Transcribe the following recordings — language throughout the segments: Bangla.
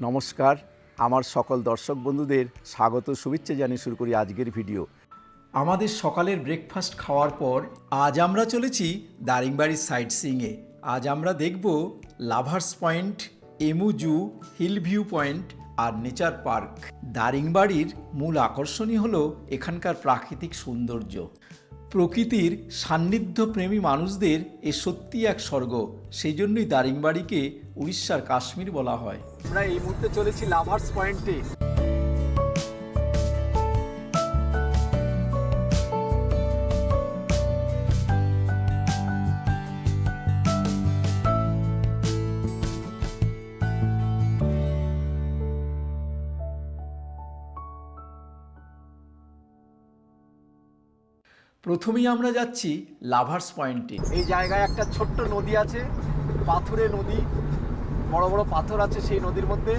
নমস্কার, আমার সকল দর্শক বন্ধুদের স্বাগত শুভেচ্ছা জানিয়ে শুরু করি আজকের ভিডিও। আমাদের সকালের ব্রেকফাস্ট খাওয়ার পর আজ আমরা চলেছি দারিংবাড়ির সাইট সিইংয়ে। আজ আমরা দেখব লাভার্স পয়েন্ট, এমু জু, হিল ভিউ পয়েন্ট আর নেচার পার্ক। দারিংবাড়ির মূল আকর্ষণই হলো এখানকার প্রাকৃতিক সৌন্দর্য। প্রকৃতির সান্নিধ্য প্রেমী মানুষদের এ সত্যি এক স্বর্গ। সেই জন্যই দারিংবাড়িকে উড়িষ্যার কাশ্মীর বলা হয়। আমরা এই মুহূর্তে চলেছি লাভার্স পয়েন্টে। প্রথমেই আমরা যাচ্ছি লাভার্স পয়েন্টে। এই জায়গায় একটা ছোট্ট নদী আছে, পাথুরে নদী, বড় বড় পাথর আছে সেই নদীর মধ্যে।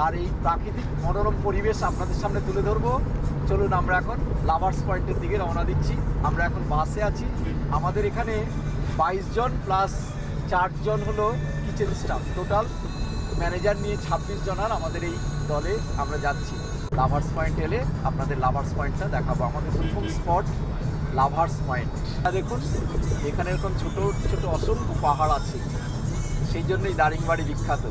আর এই প্রাকৃতিক মনোরম পরিবেশ আপনাদের সামনে তুলে ধরবো। চলুন আমরা এখন লাভার্স পয়েন্টের দিকে রওনা দিচ্ছি। আমরা এখন বাসে আছি। আমাদের এখানে 22 জন প্লাস 4 জন হলো কিচেন স্টাফ, টোটাল ম্যানেজার নিয়ে 26 জন। আর আমাদের এই দলে আমরা যাচ্ছি লাভার্স পয়েন্ট। এলে আপনাদের লাভার্স পয়েন্টটা দেখাবো। আমাদের প্রথম স্পট লাভার্স পয়েন্ট। দেখুন এখানে এরকম ছোট ছোট অসংখ্য পাহাড় আছে, সেই জন্যই দারিংবাড়ি বিখ্যাত।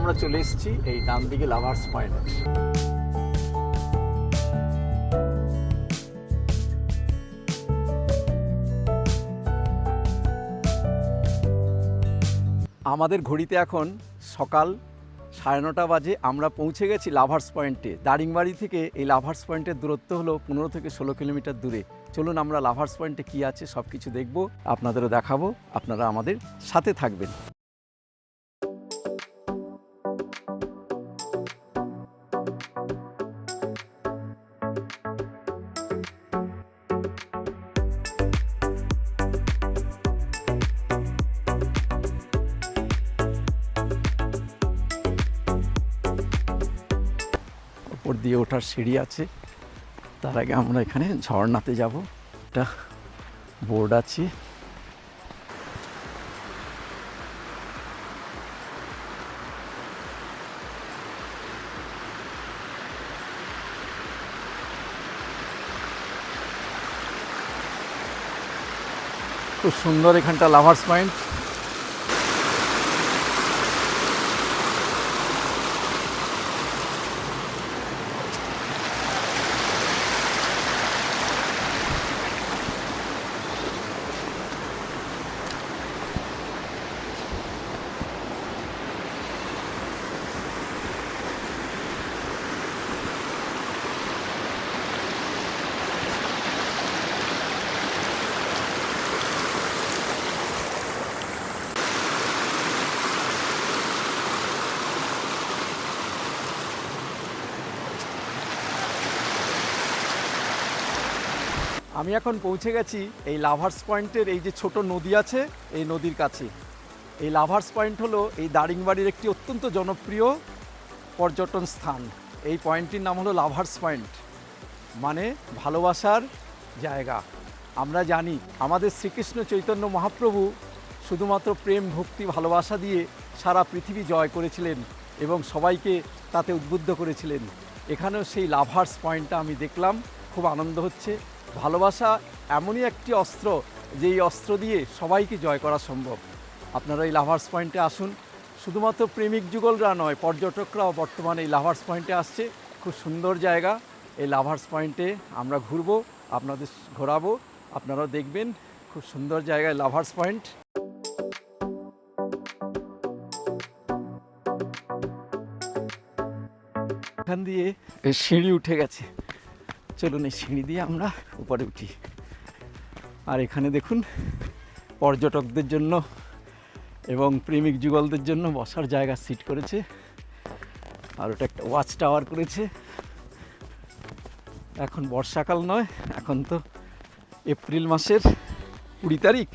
আমরা চলে এসেছি এই ডান দিকে লাভার্স পয়েন্ট। আমাদের ঘড়িতে এখন সকাল 9:30 বাজে। আমরা পৌঁছে গেছি লাভার্স পয়েন্টে। দারিংবাড়ি থেকে এই লাভার্স পয়েন্টের দূরত্ব হলো 15 থেকে 16 কিলোমিটার দূরে। চলুন আমরা লাভার্স পয়েন্টে কী আছে সব কিছু দেখবো, আপনাদেরও দেখাবো। আপনারা আমাদের সাথে থাকবেন। উপর দিয়ে ওঠার সিঁড়ি আছে। তার আগে আমরা এখানে ঝর্ণাতে যাব। একটা বোর্ড আছে। খুব সুন্দর এখানটা লাভার্স পয়েন্ট। আমি এখন পৌঁছে গেছি এই লাভার্স পয়েন্টের এই যে ছোট নদী আছে এই নদীর কাছে। এই লাভার্স পয়েন্ট হলো এই দারিংবাড়ির একটি অত্যন্ত জনপ্রিয় পর্যটন স্থান। এই পয়েন্টটির নাম হলো লাভার্স পয়েন্ট, মানে ভালোবাসার জায়গা। আমরা জানি আমাদের শ্রীকৃষ্ণ চৈতন্য মহাপ্রভু শুধুমাত্র প্রেম, ভক্তি, ভালোবাসা দিয়ে সারা পৃথিবী জয় করেছিলেন এবং সবাইকে তাতে উদ্বুদ্ধ করেছিলেন। এখানেও সেই লাভার্স পয়েন্টটা আমি দেখলাম। খুব আনন্দ হচ্ছে। ভালোবাসা এমনই একটি অস্ত্র, যেই অস্ত্র দিয়ে সবাইকে জয় করা সম্ভব। আপনারা এই লাভার্স পয়েন্টে আসুন। শুধুমাত্র প্রেমিক যুগলরা নয়, পর্যটকরাও বর্তমানে এই লাভার্স পয়েন্টে আসছে। খুব সুন্দর জায়গা। এই লাভার্স পয়েন্টে আমরা ঘুরবো, আপনাদের ঘোরাবো, আপনারাও দেখবেন। খুব সুন্দর জায়গায় লাভার্স পয়েন্ট। এখান দিয়ে সিঁড়ি উঠে গেছে। চলুন এই সিঁড়ি দিয়ে আমরা উপরে উঠি। আর এখানে দেখুন পর্যটকদের জন্য এবং প্রেমিক যুগলদের জন্য বসার জায়গা সিট করেছে। আর ওটা একটা ওয়াচ টাওয়ার করেছে। এখন বর্ষাকাল নয়, এখন তো এপ্রিল মাসের 20 তারিখ,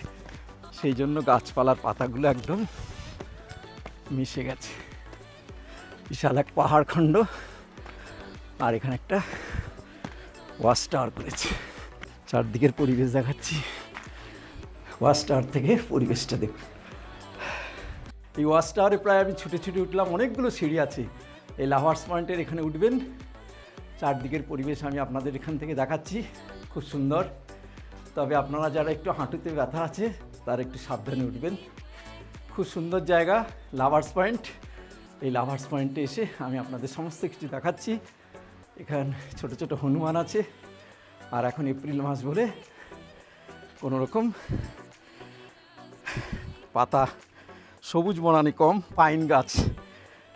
সেই জন্য গাছপালার পাতাগুলো একদম মিশে গেছে। বিশাল এক পাহাড় খণ্ড, আর এখানে একটা ওয়াচ টাওয়ার করেছে। চারদিকের পরিবেশ দেখাচ্ছি, ওয়াচ টাওয়ার থেকে পরিবেশটা দেখুন। এই ওয়াচ টাওয়ারে প্রায় আমি ছুটে ছুটে উঠলাম, অনেকগুলো সিঁড়ি আছে। এই লাভার্স পয়েন্টের এখানে উঠবেন, চারদিকের পরিবেশ আমি আপনাদের এখান থেকে দেখাচ্ছি, খুব সুন্দর। তবে আপনারা যারা একটু হাঁটুতে ব্যথা আছে তারা একটু সাবধানে উঠবেন। খুব সুন্দর জায়গা লাভার্স পয়েন্ট। এই লাভার্স পয়েন্টে এসে আমি আপনাদের সমস্ত কিছু দেখাচ্ছি। এখানে ছোট ছোট হনুমান আছে, আর এখন এপ্রিল মাস বলে কোনো রকম পাতা সবুজ বনানি কম, পাইন গাছ,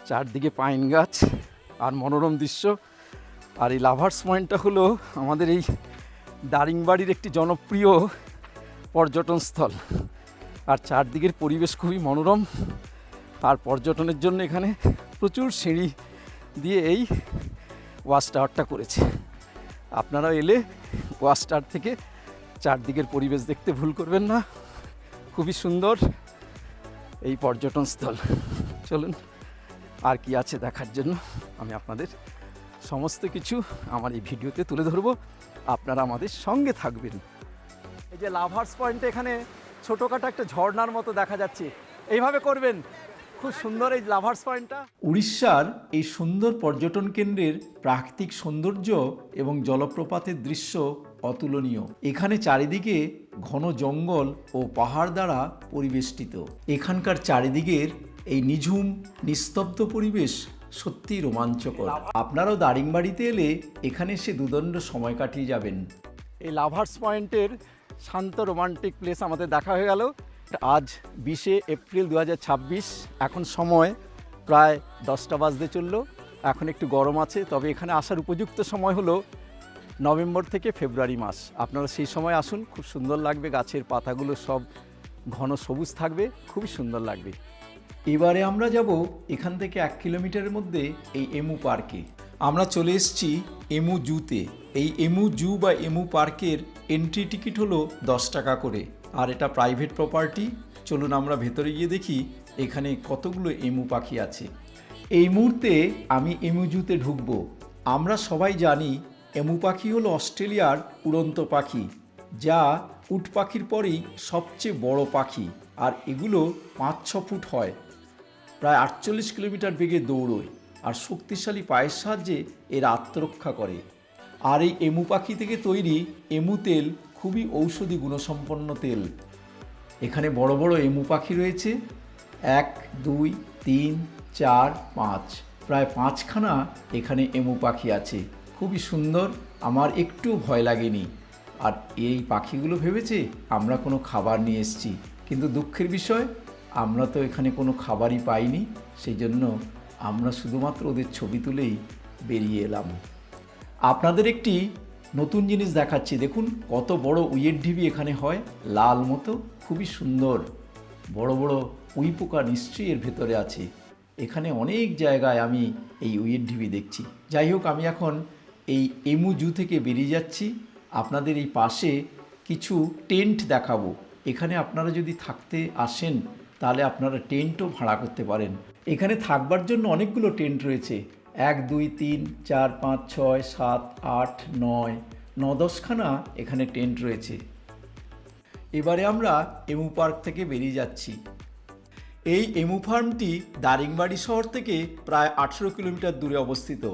চারদিকে পাইন গাছ আর মনোরম দৃশ্য। আর এই লাভার্স পয়েন্টটা হলো আমাদের এই দারিংবাড়ির একটি জনপ্রিয় পর্যটনস্থল। আর চারদিকের পরিবেশ খুবই মনোরম, আর পর্যটনের জন্য এখানে প্রচুর সিঁড়ি দিয়ে এই ওয়াচ টাওয়ারটা করেছে। আপনারা এলে ওয়াচ টাওয়ার থেকে চারদিকের পরিবেশ দেখতে ভুল করবেন না, খুবই সুন্দর এই পর্যটনস্থল। চলুন আর কি আছে দেখার জন্য আমি আপনাদের সমস্ত কিছু আমার এই ভিডিওতে তুলে ধরবো, আপনারা আমাদের সঙ্গে থাকবেন। এই যে লাভার্স পয়েন্টে এখানে ছোটোখাটো একটা ঝর্ণার মতো দেখা যাচ্ছে, এইভাবে করবেন, খুব সুন্দর এই লাভার্স পয়েন্টটা। উড়িষ্যার এই সুন্দর পর্যটন কেন্দ্রের প্রাকৃতিক সৌন্দর্য এবং জলপ্রপাতের দৃশ্য অতুলনীয়। এখানে চারিদিকে ঘন জঙ্গল ও পাহাড় দ্বারা পরিবেষ্টিত। এখানকার চারিদিকের এই নিঝুম নিস্তব্ধ পরিবেশ সত্যি রোমাঞ্চকর। আপনারাও দারিংবাড়িতে এলে এখানে এসে দুদণ্ড সময় কাটিয়ে যাবেন। এই লাভার্স পয়েন্টের শান্ত রোমান্টিক প্লেস আমাদের দেখা হয়ে গেল। আজ 20 এপ্রিল 2026, এখন সময় প্রায় 10টা বাজতে চললো। এখন একটু গরম আছে, তবে এখানে আসার উপযুক্ত সময় হলো নভেম্বর থেকে ফেব্রুয়ারি মাস। আপনারা সেই সময় আসুন, খুব সুন্দর লাগবে, গাছের পাতাগুলো সব ঘন সবুজ থাকবে, খুবই সুন্দর লাগবে। এবারে আমরা যাব এখান থেকে 1 কিলোমিটারের মধ্যে এই এমু পার্কে। আমরা চলে এসেছি এমু জুতে। এই এমু জু বা এমু পার্কের এন্ট্রি টিকিট হলো 10 টাকা করে, আর এটা প্রাইভেট প্রপার্টি। চলুন আমরা ভেতরে গিয়ে দেখি এখানে কতগুলো এমু পাখি আছে। এই মুহূর্তে আমি এমু জুতে ঢুকবো। আমরা সবাই জানি এমু পাখি হলো অস্ট্রেলিয়ার উড়ন্ত পাখি, যা উট পাখির পরেই সবচেয়ে বড় পাখি। আর এগুলো 5-6 ফুট হয়, প্রায় 48 কিলোমিটার বেগে দৌড়োয়, আর শক্তিশালী পায়ের সাহায্যে এর আত্মরক্ষা করে। আর এই এমু পাখি থেকে তৈরি এমু তেল খুবই ঔষধি গুণসম্পন্ন তেল। এখানে বড় বড় এমু পাখি রয়েছে, 1, 2, 3, 4, 5, প্রায় 5খানা এখানে এমু পাখি আছে। খুবই সুন্দর, আমার একটু ভয় লাগেনি। আর এই পাখিগুলো ভেবেছে আমরা কোনো খাবার নিয়ে এসেছি, কিন্তু দুঃখের বিষয় আমরা তো এখানে কোনো খাবারই পাইনি। সেই জন্য আমরা শুধুমাত্র ওদের ছবি তুলেই বেরিয়ে এলাম। আপনাদের একটি নতুন জিনিস দেখাচ্ছি, দেখুন কত বড় উইয়ের ঢিবি এখানে হয়, লাল মতো, খুবই সুন্দর। বড় বড় উই পোকা নিশ্চয়ই এর ভেতরে আছে। এখানে অনেক জায়গায় আমি এই উইয়ের ঢিবি দেখছি। যাই হোক, আমি এখন এই এমু জু থেকে বেরিয়ে যাচ্ছি। আপনাদের এই পাশে কিছু টেন্ট দেখাবো। এখানে আপনারা যদি থাকতে আসেন তাহলে আপনারা টেন্টও ভাড়া করতে পারেন। এখানে থাকবার জন্য অনেকগুলো টেন্ট রয়েছে, 1, 2, 3, 4, 5, 6, 7, 8, 9, 10খানা এখানে টেন্ট রয়েছে। এবারে আমরা এমু পার্ক থেকে বেরিয়ে যাচ্ছি। এই এমু ফার্মটি দারিংবাড়ি শহর থেকে প্রায় 18 কিলোমিটার দূরে অবস্থিত।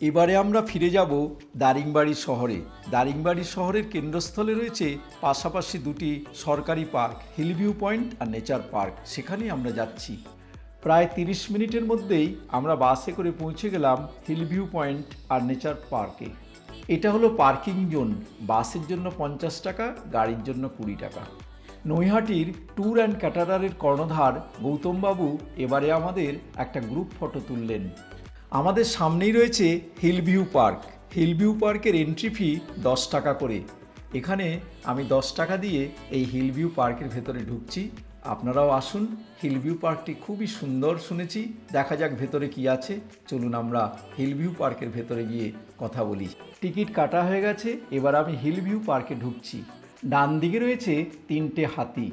এবারে আমরা ফিরে যাব দারিংবাড়ি শহরে। দারিংবাড়ি শহরের কেন্দ্রস্থলে রয়েছে পাশাপাশি 2টি সরকারি পার্ক, হিল ভিউ পয়েন্ট আর নেচার পার্ক, সেখানেই আমরা যাচ্ছি। প্রায় 30 মিনিটের মধ্যেই আমরা বাসে করে পৌঁছে গেলাম হিল ভিউ পয়েন্ট আর নেচার পার্কে। এটা হলো পার্কিং জোন, বাসের জন্য 50 টাকা, গাড়ির জন্য 20 টাকা। নৈহাটির ট্যুর অ্যান্ড ক্যাটারারের কর্ণধার গৌতমবাবু এবারে আমাদের একটা গ্রুপ ফটো তুললেন। আমাদের সামনেই রয়েছে hill view park. Hill view পার্কের এন্ট্রি ফি 10 টাকা করে। এখানে আমি 10 টাকা দিয়ে এই হিল ভিউ পার্কের ভেতরে ঢুকছি, আপনারাও আসুন। হিলভিউ পার্কটি খুবই সুন্দর শুনেছি। দেখা যাক ভেতরে কি আছে। চলুন আমরা হিলভিউ পার্কের ভেতরে গিয়ে কথা বলি। টিকিট কাটা হয়ে গেছে, এবার আমি হিলভিউ পার্কে ঢুকছি। ডান দিকে রয়েছে 3টে হাতি।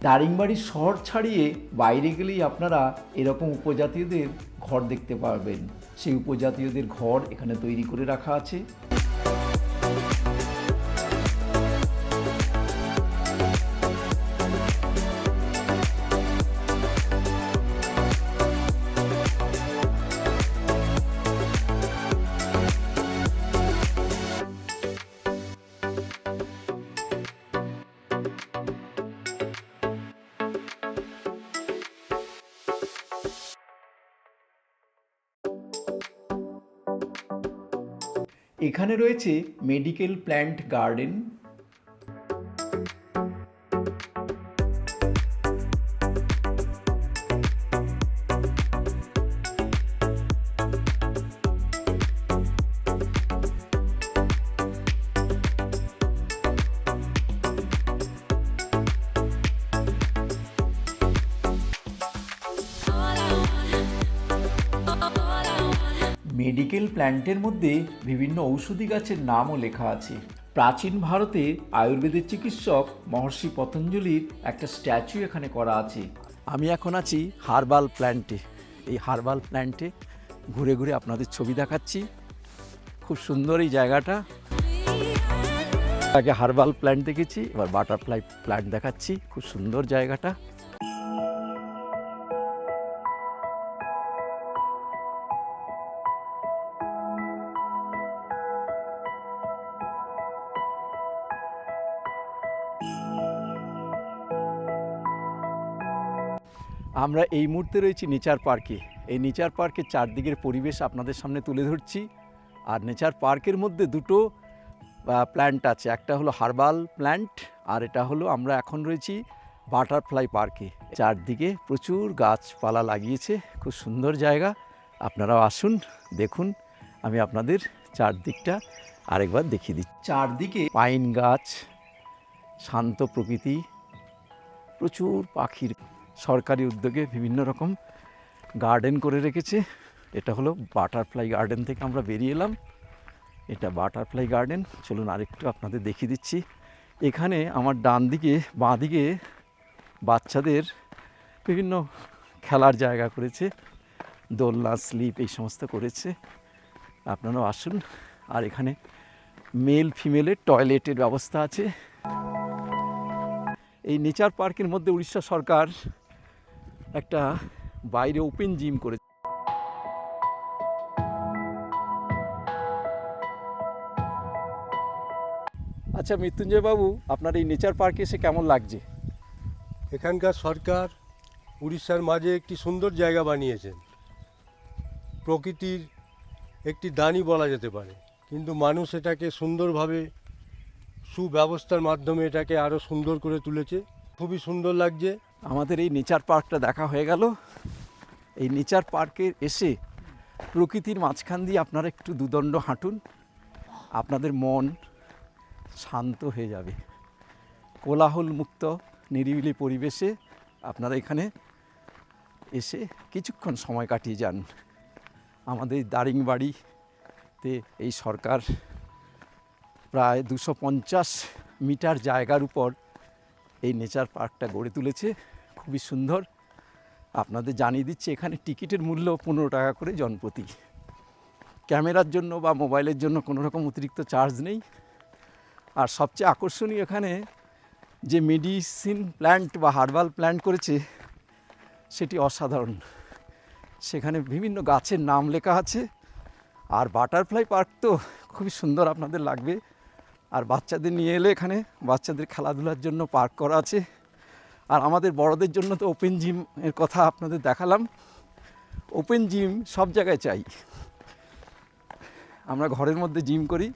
দারিংবাড়ি শহর ছাড়িয়ে বাইরে গেলেই আপনারা এরকম উপজাতীয়দের ঘর দেখতে পারবেন। সেই উপজাতীয়দের ঘর এখানে তৈরি করে রাখা আছে। এখানে রয়েছে মেডিকেল প্ল্যান্ট গার্ডেন। মেডিকেল প্ল্যান্টের মধ্যে বিভিন্ন ঔষধি গাছের নামও লেখা আছে। প্রাচীন ভারতে আয়ুর্বেদের চিকিৎসক মহর্ষি পতঞ্জলির একটা স্ট্যাচু এখানে করা আছে। আমি এখন আছি হার্বাল প্ল্যান্টে। এই হার্বাল প্ল্যান্টে ঘুরে ঘুরে আপনাদের ছবি দেখাচ্ছি। খুব সুন্দর এই জায়গাটা। আগে হার্বাল প্ল্যান্ট দেখেছি, এবার বাটারফ্লাই প্ল্যান্ট দেখাচ্ছি। খুব সুন্দর জায়গাটা। আমরা এই মুহূর্তে রয়েছি নেচার পার্কে। এই নেচার পার্কের চারদিকের পরিবেশ আপনাদের সামনে তুলে ধরছি। আর নেচার পার্কের মধ্যে দুটো প্ল্যান্ট আছে, একটা হলো হার্বাল প্ল্যান্ট আর এটা হলো আমরা এখন রয়েছি বাটারফ্লাই পার্কে। চারদিকে প্রচুর গাছপালা লাগিয়েছে, খুব সুন্দর জায়গা। আপনারাও আসুন, দেখুন। আমি আপনাদের চারদিকটা আরেকবার দেখিয়ে দিচ্ছি। চারদিকে পাইন গাছ, শান্ত প্রকৃতি, প্রচুর পাখির। সরকারি উদ্যোগে বিভিন্ন রকম গার্ডেন করে রেখেছে। এটা হলো বাটারফ্লাই গার্ডেন থেকে আমরা বেরিয়ে এলাম। এটা বাটারফ্লাই গার্ডেন। চলুন আরেকটু আপনাদের দেখিয়ে দিচ্ছি। এখানে আমার ডান দিকে বাঁ দিকে বাচ্চাদের বিভিন্ন খেলার জায়গা করেছে, দোলনা, স্লিপ এই সমস্ত করেছে। আপনারাও আসুন। আর এখানে মেল ফিমেলের টয়লেটের ব্যবস্থা আছে। এই নেচার পার্কের মধ্যে উড়িষ্যা সরকার একটা বাইরে ওপেন জিম করেছে। আচ্ছা মৃত্যুঞ্জয় বাবু, আপনার এই নেচার পার্কে এসে কেমন লাগছে? এখানকার সরকার উড়িষ্যার মাঝে একটি সুন্দর জায়গা বানিয়েছেন। প্রকৃতির একটি দানই বলা যেতে পারে, কিন্তু মানুষ এটাকে সুন্দরভাবে সুব্যবস্থার মাধ্যমে এটাকে আরও সুন্দর করে তুলেছে। খুবই সুন্দর লাগছে। আমাদের এই নেচার পার্কটা দেখা হয়ে গেল। এই নেচার পার্কে এসে প্রকৃতির মাঝখান দিয়ে আপনারা একটু দুদণ্ড হাঁটুন, আপনাদের মন শান্ত হয়ে যাবে। কোলাহল মুক্ত নিরিবিলি পরিবেশে আপনারা এখানে এসে কিছুক্ষণ সময় কাটিয়ে যান। আমাদের দারিংবাড়িতে এই সরকার প্রায় 250 মিটার জায়গার উপর এই নেচার পার্কটা গড়ে তুলেছে। খুবই সুন্দর। আপনাদের জানিয়ে দিচ্ছি, এখানে টিকিটের মূল্য 15 টাকা করে জনপ্রতি। ক্যামেরার জন্য বা মোবাইলের জন্য কোনো রকম অতিরিক্ত চার্জ নেই। আর সবচেয়ে আকর্ষণীয় এখানে যে মেডিসিন প্ল্যান্ট বা হার্বাল প্ল্যান্ট করেছে সেটি অসাধারণ। সেখানে বিভিন্ন গাছের নাম লেখা আছে। আর বাটারফ্লাই পার্ক তো খুবই সুন্দর, আপনাদের লাগবে। আর বাচ্চাদের নিয়ে এলে এখানে বাচ্চাদের খেলাধুলার জন্য পার্ক করা আছে। আর আমাদের বড়দের জন্য তো ওপেন জিম এর কথা আপনাদের দেখালাম। ওপেন জিম সব জায়গায় চাই। আমরা ঘরের মধ্যে জিম করি,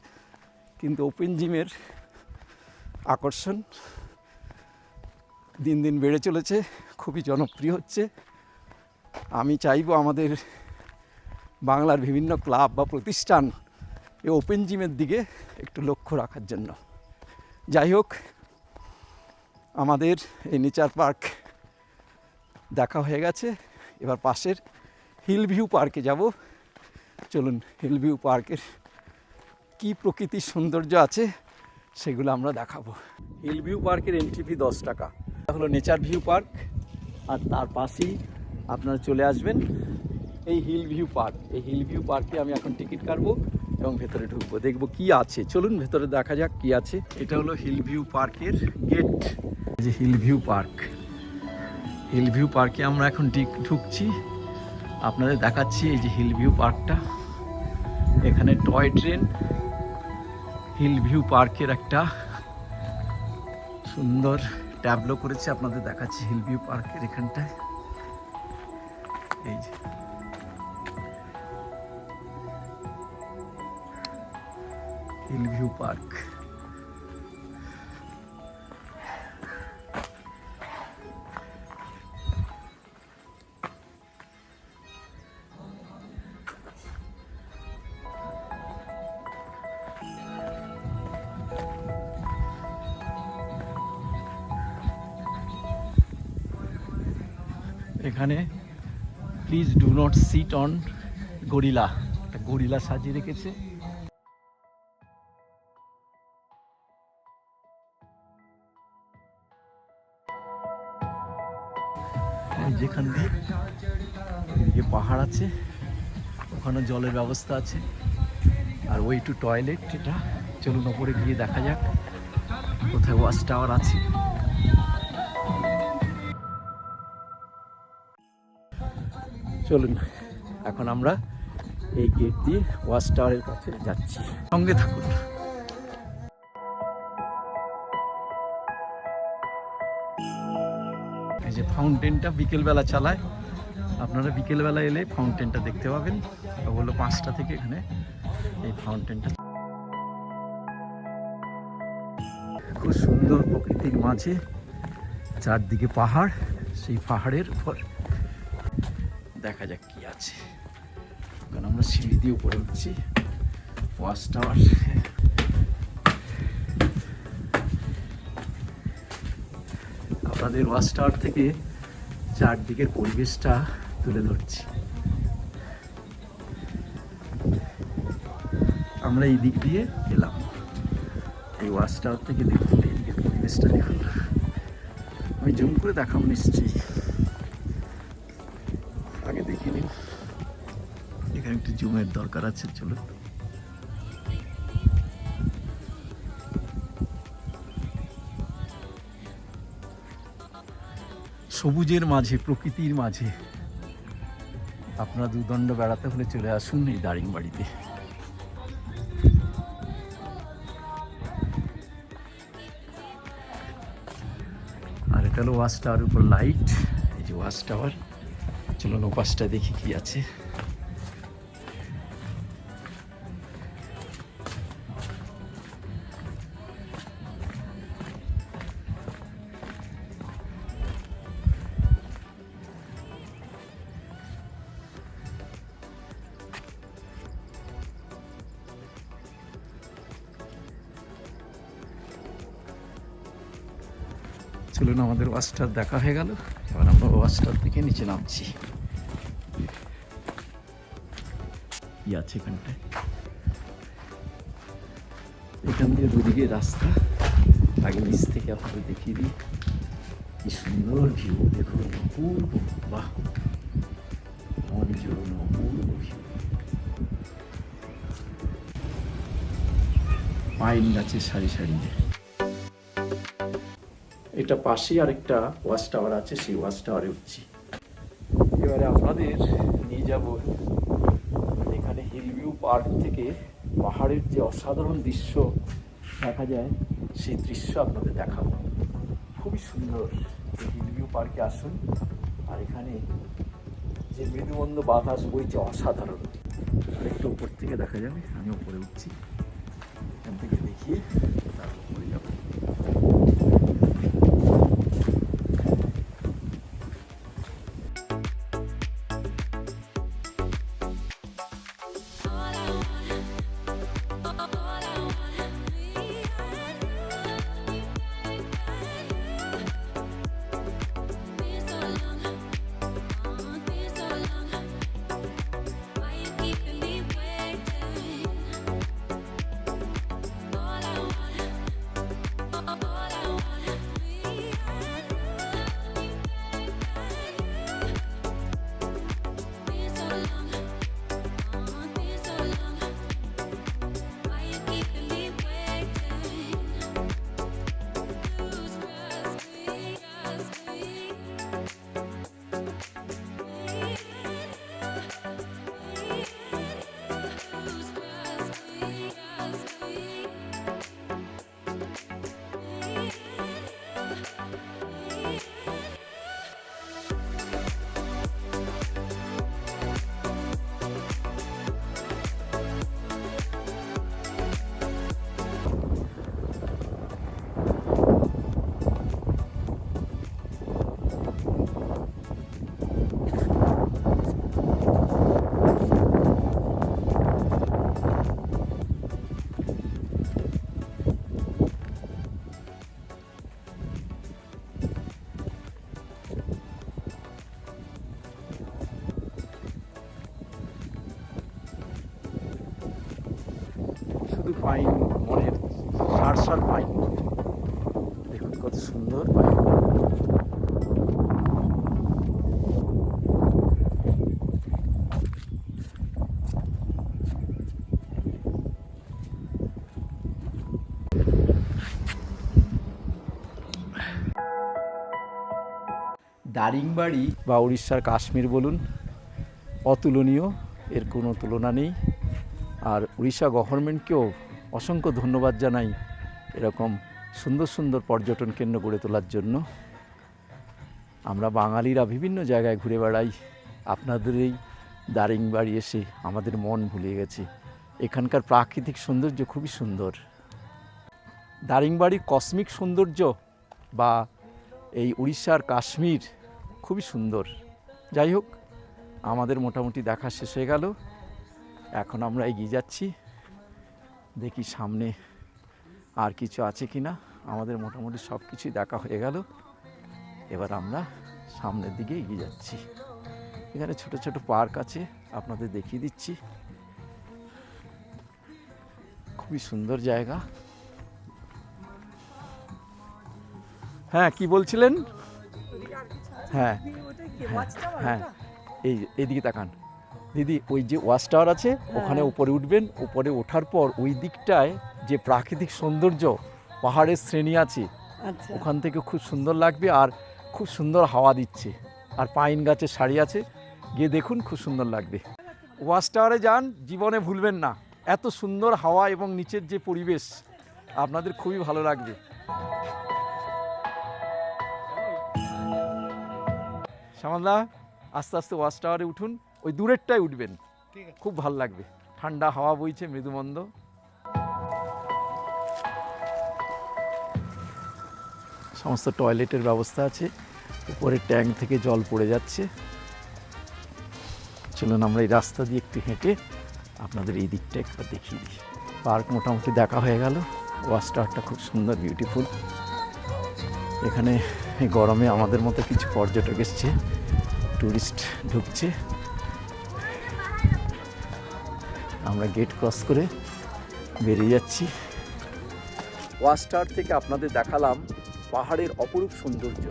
কিন্তু ওপেন জিমের আকর্ষণ দিন দিন বেড়ে চলেছে, খুবই জনপ্রিয় হচ্ছে। আমি চাইবো আমাদের বাংলার বিভিন্ন ক্লাব বা প্রতিষ্ঠান এই ওপেন জিমের দিকে একটু লক্ষ্য রাখার জন্য। যাই হোক, আমাদের এই নেচার পার্ক দেখা হয়ে গেছে, এবার পাশের হিল ভিউ পার্কে যাব। চলুন হিল ভিউ পার্কের কি প্রকৃতির সৌন্দর্য আছে সেগুলো আমরা দেখাবো। হিল ভিউ পার্কের এন্ট্রি ফি 10 টাকা। এটা হলো নেচার ভিউ পার্ক, আর তার পাশেই আপনারা চলে আসবেন এই হিল ভিউ পার্ক। এই হিল ভিউ পার্কে আমি এখন টিকিট কাটবো এবং ভেতরে ঢুকবো, দেখবো কি আছে। চলুন ভেতরে দেখা যাক কি আছে। এটা হলো হিল ভিউ পার্কের গেট, যে hill view park. Hill view পার্কে আমরা এখন ঢুকছি, আপনাদের দেখাচ্ছি। এই যে হিল ভিউ পার্কটা, এখানে টয় ট্রেন। হিল ভিউ পার্কের একটা সুন্দর ট্যাবলো করেছে, আপনাদের দেখাচ্ছি হিল ভিউ পার্কের এখানটায়। এই যে হিল ভিউ পার্ক। এখানে please do not sit on gorilla, একটা গরিলা সাজিয়ে রেখেছে। যেখান দিয়ে এদিকে পাহাড় আছে, ওখানে জলের ব্যবস্থা আছে, আর ওই টু টয়লেট। এটা চলুন ওপরে গিয়ে দেখা যাক কোথায় ওয়াচ টাওয়ার আছে। চলুন এখন আমরা এই গেট দিয়ে ওয়াচ টাওয়ারের কাছে যাচ্ছি, সঙ্গে থাকুন। এই যে ফাউন্টেনটা বিকেলবেলা চালায়, আপনারা বিকেলবেলা এলে ফাউন্টেনটা দেখতে পাবেন। ওগুলো 5টা থেকে এখানে এই ফাউন্টেনটা। খুব সুন্দর প্রকৃতির মাঝে, চারদিকে পাহাড়, সেই পাহাড়ের উপর দেখা যাক কি আছে। কারণ আমরা সিঁড়ি দিয়ে উপরে উঠছি ওয়াচ টাওয়ার। আপনাদের ওয়াচ টাওয়ার থেকে চারদিকের পরিবেশটা তুলে ধরছি। আমরা এই দিক দিয়ে এলাম, এই ওয়াচ টাওয়ার থেকে দেখতে এইদিকের পরিবেশটা দেখুন। আমি জুম করে দেখাবো নিশ্চয়ই, আগে দেখে নিন। এখানে একটু জুমের দরকার আছে, চলুন। সবুজের মাঝে, প্রকৃতির মাঝে আপনারা দুদণ্ড বেড়াতে হলে চলে আসুন এই দারিংবাড়িতে। আর এটা হলো ওয়াচ টাওয়ারের উপর লাইট। এই যে ওয়াচ টাওয়ার, চলুন ওপাশটা দেখি কি আছে। চলুন, আমাদের ওয়াচ টাওয়ার দেখা হয়ে গেল, এবার আমরা ওয়াচ টাওয়ার থেকে নিচে নামছি। কি আছে এখানটায়? এখান দিয়ে দুদিকে রাস্তা, আগে নিচ থেকে আপনাদের দেখিয়ে দিই। কি সুন্দর ভিউ দেখুন, অপূর্ব, বাহ, অনিজন অপূর্ব ভিউ। পাইন গাছের সারি সারি। এটা পাশেই আরেকটা ওয়াচ টাওয়ার আছে, সেই ওয়াচ টাওয়ারে উঠছি। এবারে আপনাদের নিয়ে যাব এখানে হিল ভিউ পার্ক থেকে পাহাড়ের যে অসাধারণ দৃশ্য দেখা যায়, সেই দৃশ্য আপনাদের দেখাবো। খুবই সুন্দর। হিল ভিউ পার্কে আসুন, আর এখানে যে মৃদুমন্দ বাতাস বইছে অসাধারণ। আর একটু উপর থেকে দেখা যাবে, আমি উপরে উঠছি, এখান থেকে দেখিয়ে তারপর উপরে যাবো। পাইন মনের সার পাইন, দেখুন কত সুন্দর পাইন। দারিংবাড়ি বা উড়িষ্যার কাশ্মীর বলুন, অতুলনীয়, এর কোনো তুলনা নেই। আর উড়িষ্যা গভর্নমেন্টকেও অসংখ্য ধন্যবাদ জানাই এরকম সুন্দর সুন্দর পর্যটন কেন্দ্র গড়ে তোলার জন্য। আমরা বাঙালিরা বিভিন্ন জায়গায় ঘুরে বেড়াই, আপনাদের এই দারিংবাড়ি এসে আমাদের মন ভুলিয়ে গেছে। এখানকার প্রাকৃতিক সৌন্দর্য খুবই সুন্দর। দারিংবাড়ির কসমিক সৌন্দর্য বা এই উড়িষ্যার কাশ্মীর খুবই সুন্দর। যাই হোক, আমাদের মোটামুটি দেখা শেষ হয়ে গেল। এখন আমরা এগিয়ে যাচ্ছি, দেখি সামনে আর কিছু আছে কি না। আমাদের মোটামুটি সব কিছুই দেখা হয়ে গেল। এবার আমরা সামনের দিকে এগিয়ে যাচ্ছি। এখানে ছোট ছোট পার্ক আছে, আপনাদের দেখিয়ে দিচ্ছি। খুবই সুন্দর জায়গা। হ্যাঁ, কি বলছিলেন? হ্যাঁ হ্যাঁ, এইদিকে তাকান দিদি, ওই যে ওয়াচ টাওয়ার আছে ওখানে উপরে উঠবেন। উপরে ওঠার পর ওই দিকটায় যে প্রাকৃতিক সৌন্দর্য, পাহাড়ের শ্রেণী আছে, ওখান থেকে খুব সুন্দর লাগবে। আর খুব সুন্দর হাওয়া দিচ্ছে, আর পাইন গাছের সারি আছে, গিয়ে দেখুন, খুব সুন্দর লাগবে। ওয়াচ টাওয়ারে যান, জীবনে ভুলবেন না। এত সুন্দর হাওয়া এবং নিচের যে পরিবেশ, আপনাদের খুবই ভালো লাগবে। শ্যামলদা, আস্তে আস্তে ওয়াচ টাওয়ারে উঠুন, ওই দূরেরটাই উঠবেন, খুব ভালো লাগবে। ঠান্ডা হাওয়া বইছে, মৃদুমন্দ। সমস্ত টয়লেটের ব্যবস্থা আছে, উপরে ট্যাঙ্ক থেকে জল পড়ে যাচ্ছে। চলুন আমরা এই রাস্তা দিয়ে একটু হেঁটে আপনাদের এই দিকটা একবার দেখিয়ে দিই। পার্ক মোটামুটি দেখা হয়ে গেল। ওয়াচ টাওয়ারটা খুব সুন্দর, বিউটিফুল। এখানে গরমে আমাদের মতো কিছু পর্যটক এসছে, টুরিস্ট ঢুকছে। আমরা গেট ক্রস করে বেরিয়ে যাচ্ছি। ওয়াচ টাওয়ার থেকে আপনাদের দেখালাম পাহাড়ের অপরূপ সৌন্দর্য।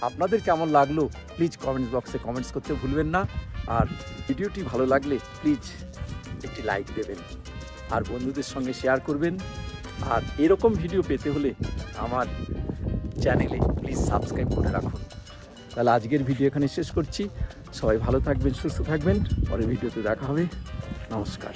আপনাদের কেমন লাগলো প্লিজ কমেন্টস বক্সে কমেন্টস করতে ভুলবেন না। আর ভিডিওটি ভালো লাগলে প্লিজ একটি লাইক দেবেন, আর বন্ধুদের সঙ্গে শেয়ার করবেন। আর এরকম ভিডিও পেতে হলে আমার চ্যানেলে প্লিজ সাবস্ক্রাইব করে রাখুন। তাহলে আজকের ভিডিও এখানে শেষ করছি। সবাই ভালো থাকবেন, সুস্থ থাকবেন। পরের ভিডিওতে দেখা হবে। নমস্কার।